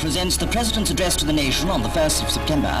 Presents the President's address to the nation on the 1st of September.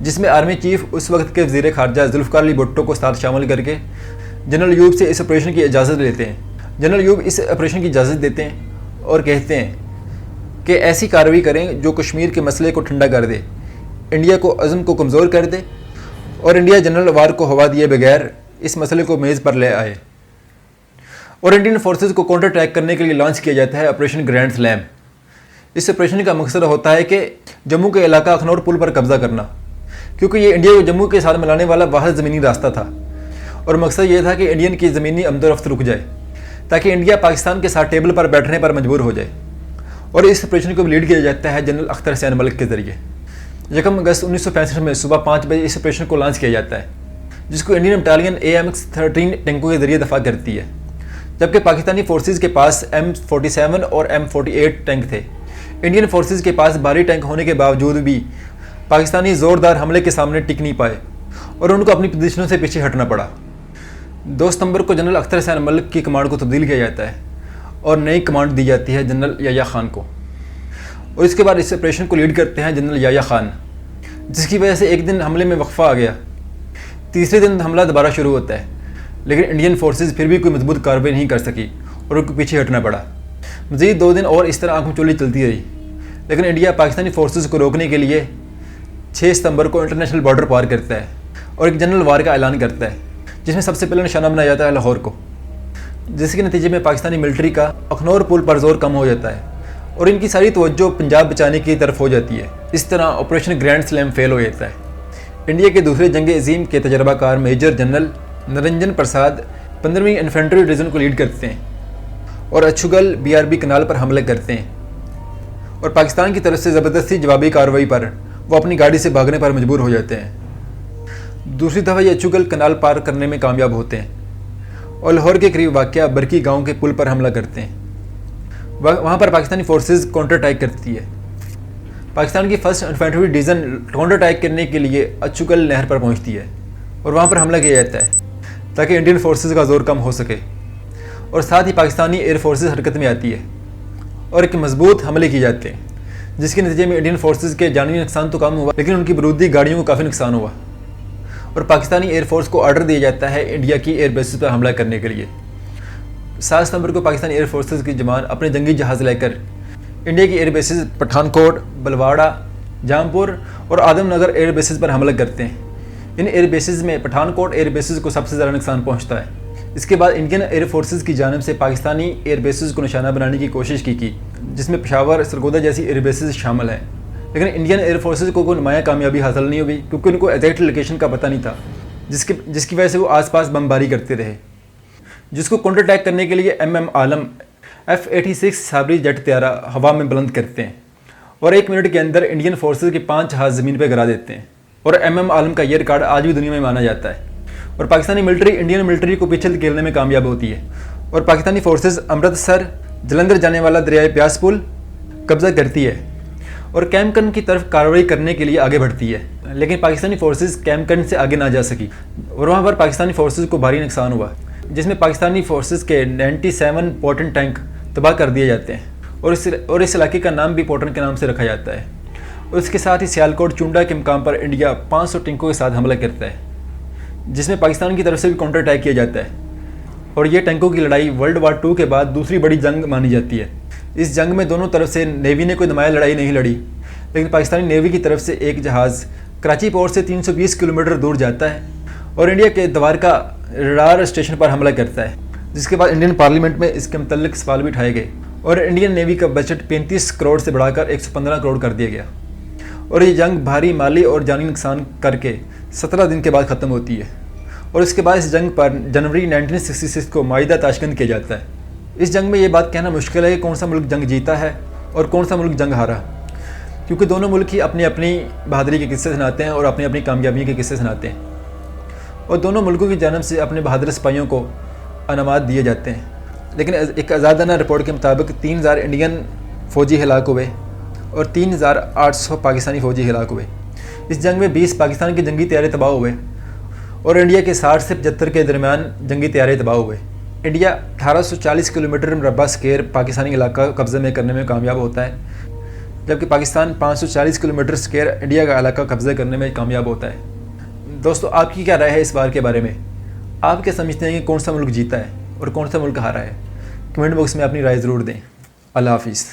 جس میں army chief اس وقت کے وزیر خارجہ ذوالفقار علی بھٹو کو ساتھ شامل کر کے جنرل ایوب سے اس آپریشن کی اجازت لیتے ہیں۔ جنرل ایوب اس آپریشن کی اجازت دیتے ہیں اور کہتے ہیں کہ ایسی کارروائی کریں جو کشمیر کے مسئلے کو ٹھنڈا کر دے، انڈیا کو عزم کو کمزور کر دے اور انڈیا جنرل وار کو ہوا دیے بغیر اس مسئلے کو میز پر لے آئے۔ اور انڈین فورسز کو کاؤنٹر اٹیک کرنے کے لیے لانچ کیا جاتا ہے آپریشن گرینڈ سلیم۔ اس آپریشن کا مقصد ہوتا ہے کہ جموں کے علاقہ اخنور پل پر قبضہ کرنا، کیونکہ یہ انڈیا کو جموں کے ساتھ ملانے والا واحد زمینی راستہ تھا، اور مقصد یہ تھا کہ انڈین کی زمینی آمد و رفت رک جائے تاکہ انڈیا پاکستان کے ساتھ ٹیبل پر بیٹھنے پر مجبور ہو جائے۔ اور اس آپریشن کو لیڈ کیا جاتا ہے جنرل اختر حسین ملک کے ذریعے۔ 1 اگست 1965 میں صبح 5 بجے اس آپریشن کو لانچ کیا جاتا ہے، جس کو انڈین بٹالین AMX-13 ٹینکوں کے ذریعے دفاع کرتی ہے، جبکہ پاکستانی فورسز کے پاس M47 اور M48 ٹینک تھے۔ انڈین فورسز کے پاس بھاری ٹینک ہونے کے باوجود بھی پاکستانی زوردار حملے کے سامنے ٹک نہیں پائے اور ان کو اپنی پوزیشنوں سے پیچھے ہٹنا پڑا۔ 2 ستمبر کو جنرل اختر حسین ملک کی کمانڈ کو تبدیل کیا جاتا ہے اور نئی کمانڈ دی جاتی ہے جنرل یحییٰ خان کو، اور اس کے بعد اس آپریشن کو لیڈ کرتے ہیں جنرل یحییٰ خان، جس کی وجہ سے ایک دن حملے میں وقفہ آ گیا۔ تیسرے دن حملہ دوبارہ شروع ہوتا ہے، لیکن انڈین فورسز پھر بھی کوئی مضبوط کارروائی نہیں کر سکی اور ان کو پیچھے ہٹنا پڑا۔ مزید 2 دن اور اس طرح آنکھ چولی چلتی رہی، لیکن انڈیا پاکستانی فورسز کو روکنے کے لیے 6 ستمبر کو انٹرنیشنل بارڈر پار کرتا ہے اور ایک جنرل وار کا اعلان کرتا ہے، جس میں سب سے پہلے نشانہ بنایا جاتا ہے لاہور کو، جس کے نتیجے میں پاکستانی ملٹری کا اخنور پل پر زور کم ہو جاتا ہے اور ان کی ساری توجہ پنجاب بچانے کی طرف ہو جاتی ہے۔ اس طرح آپریشن گرینڈ سلیم فیل ہو جاتا ہے۔ انڈیا کے دوسرے جنگ عظیم کے تجربہ کار میجر جنرل نرنجن پرساد 15ویں انفینٹری ڈویژن کو لیڈ کرتے ہیں اور اچھوگل BRB کنال پر حملہ کرتے ہیں، اور پاکستان کی طرف سے زبردستی جوابی کارروائی پر وہ اپنی گاڑی سے بھاگنے پر مجبور ہو جاتے ہیں۔ دوسری دفعہ یہ اچھوگل کنال پار کرنے میں کامیاب ہوتے ہیں اور لاہور کے قریب واقع برکی گاؤں کے پل پر حملہ کرتے ہیں۔ وہاں پر پاکستانی فورسز کاؤنٹر اٹیک کرتی ہے۔ پاکستان کی 1st infantry division counter attack کرنے کے لیے اچھوگل نہر پر پہنچتی ہے اور وہاں پر حملہ کیا جاتا ہے تاکہ انڈین فورسز کا زور کم ہو سکے، اور ساتھ ہی پاکستانی ایئر فورسز حرکت میں آتی ہے اور ایک مضبوط حملے کیے جاتے ہیں، جس کے نتیجے میں انڈین فورسز کے جانی نقصان تو کم ہوا، لیکن ان کی برودی گاڑیوں کو کافی نقصان ہوا، اور پاکستانی ایئر فورس کو آرڈر دیا جاتا ہے انڈیا کی ایئر بیسز پر حملہ کرنے کے لیے۔ 7 ستمبر کو پاکستانی ایئر فورسز کی جمان اپنے جنگی جہاز لے کر انڈیا کی ایئر بیسز پٹھان کوٹ، بلواڑہ، جامپور اور آدم نگر ایئر بیسز پر حملہ کرتے ہیں۔ ان ایئر بیسز میں پٹھان کوٹ ایئر بیسز کو سب سے زیادہ نقصان پہنچتا ہے۔ اس کے بعد انڈین ایئر فورسز کی جانب سے پاکستانی ایئر بیسز کو نشانہ بنانے کی کوشش کی، جس میں پشاور، سرگودا جیسی ایئر بیسز شامل ہیں، لیکن انڈین ایئر فورسز کو کوئی نمایاں کامیابی حاصل نہیں ہوئی، کیونکہ ان کو ایگزیکٹ لوکیشن کا پتہ نہیں تھا، جس کی وجہ سے وہ آس پاس بمباری کرتے رہے، جس کو کاؤنٹر اٹیک کرنے کے لیے MM عالم F-86 صابری جیٹ طیارہ ہوا میں بلند کرتے ہیں اور 1 منٹ کے اندر انڈین فورسز کے 5 جہاز زمین پہ گرا دیتے ہیں، اور MM عالم کا یہ ریکارڈ آج بھی دنیا میں مانا جاتا ہے۔ اور پاکستانی ملٹری انڈین ملٹری کو پیچھے دھکیلنے میں کامیاب ہوتی ہے اور پاکستانی فورسز امرتسر جلندھر جانے والا دریائے پیاس پل قبضہ کرتی ہے اور کیمپکن کی طرف کارروائی کرنے کے لیے آگے بڑھتی ہے، لیکن پاکستانی فورسز کیمپکن سے آگے نہ جا سکی اور وہاں پر پاکستانی فورسز کو بھاری نقصان ہوا، جس میں پاکستانی فورسز کے 97 پورٹن ٹینک تباہ کر دیے جاتے ہیں اور اس علاقے کا نام بھی پورٹن کے نام سے رکھا جاتا ہے۔ اور اس کے ساتھ ہی سیالکوٹ چونڈا کے مقام پر انڈیا 500 ٹینکوں کے ساتھ حملہ کرتا ہے، جس میں پاکستان کی طرف سے بھی کاؤنٹر اٹیک کیا جاتا ہے، اور یہ ٹینکوں کی لڑائی ورلڈ وار 2 کے بعد دوسری بڑی جنگ مانی جاتی ہے۔ اس جنگ میں دونوں طرف سے نیوی نے کوئی نمایاں لڑائی نہیں لڑی، لیکن پاکستانی نیوی کی طرف سے ایک جہاز کراچی پورٹ سے 320 کلومیٹر دور جاتا ہے اور انڈیا کے دوارکا ریڈار اسٹیشن پر حملہ کرتا ہے، جس کے بعد انڈین پارلیمنٹ میں اس کے متعلق سوال بھی اٹھائے گئے اور انڈین نیوی کا بجٹ 35 کروڑ سے بڑھا کر 115 کروڑ کر دیا گیا، اور یہ جنگ بھاری مالی اور جانی نقصان کر کے 17 دن کے بعد ختم ہوتی ہے، اور اس کے بعد اس جنگ پر جنوری 1966 کو معاہدہ تاشکند کیا جاتا ہے۔ اس جنگ میں یہ بات کہنا مشکل ہے کہ کون سا ملک جنگ جیتا ہے اور کون سا ملک جنگ ہارا، کیونکہ دونوں ملک ہی اپنی اپنی بہادری کے قصے سناتے ہیں اور اپنی اپنی کامیابی کے قصے سناتے ہیں، اور دونوں ملکوں کی جانب سے اپنے بہادر سپاہیوں کو انعامات دیے جاتے ہیں۔ لیکن ایک آزادانہ رپورٹ کے مطابق 3000 انڈین فوجی ہلاک ہوئے اور 3800 پاکستانی فوجی ہلاک ہوئے۔ اس جنگ میں 20 پاکستان کے جنگی طیارے تباہ ہوئے اور انڈیا کے 60 سے 75 کے درمیان جنگی طیارے تباہ ہوئے۔ انڈیا 1840 کلومیٹر مربع اسکوائر پاکستانی علاقہ قبضے میں کرنے میں کامیاب ہوتا ہے، جبکہ پاکستان 540 کلومیٹر اسکوائر انڈیا کا علاقہ قبضہ کرنے میں کامیاب ہوتا ہے۔ دوستو، آپ کی کیا رائے ہے اس وار کے بارے میں؟ آپ کیا سمجھتے ہیں کہ کون سا ملک جیتا ہے اور کون سا ملک ہارا ہے؟ کمنٹ باکس میں اپنی رائے ضرور دیں۔ اللہ حافظ۔